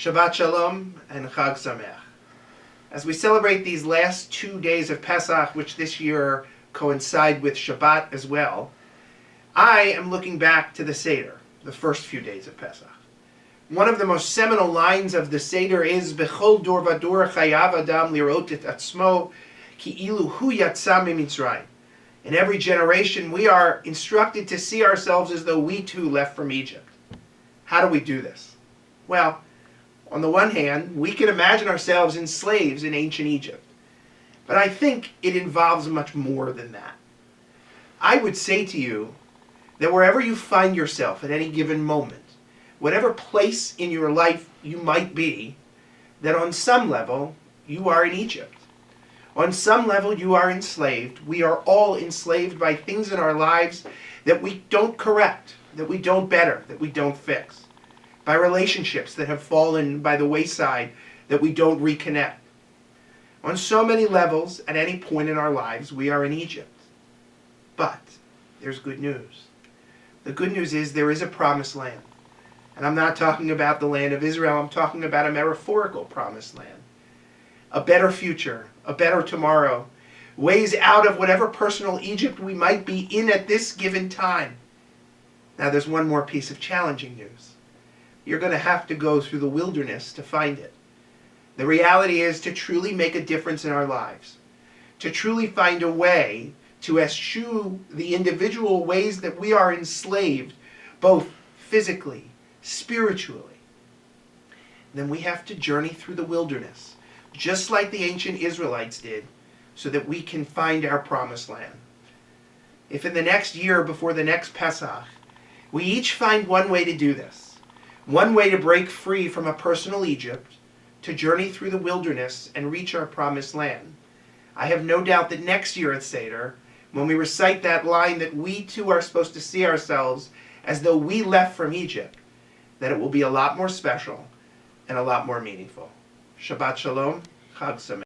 Shabbat Shalom and Chag Sameach. As we celebrate these last 2 days of Pesach, which this year coincide with Shabbat as well, I am looking back to the Seder, the first few days of Pesach. One of the most seminal lines of the Seder is Bechol dor vador chayav adam lirot et atzmo ki ilu hu yatsa mimitzrayim. In every generation, we are instructed to see ourselves as though we too left from Egypt. How do we do this? Well, on the one hand, we can imagine ourselves as slaves in ancient Egypt. But I think it involves much more than that. I would say to you that wherever you find yourself at any given moment, whatever place in your life you might be, that on some level you are in Egypt. On some level you are enslaved. We are all enslaved by things in our lives that we don't correct, that we don't better, that we don't fix. By relationships that have fallen by the wayside that we don't reconnect. On so many levels, at any point in our lives, we are in Egypt. But there's good news. The good news is there is a promised land. And I'm not talking about the land of Israel, I'm talking about a metaphorical promised land. A better future, a better tomorrow, ways out of whatever personal Egypt we might be in at this given time. Now there's one more piece of challenging news. You're going to have to go through the wilderness to find it. The reality is to truly make a difference in our lives, to truly find a way to eschew the individual ways that we are enslaved, both physically, spiritually. Then we have to journey through the wilderness, just like the ancient Israelites did, so that we can find our promised land. If in the next year before the next Pesach, we each find one way to do this, one way to break free from a personal Egypt, to journey through the wilderness and reach our promised land, I have no doubt that next year at Seder, when we recite that line that we too are supposed to see ourselves as though we left from Egypt, that it will be a lot more special and a lot more meaningful. Shabbat Shalom, Chag Sameach.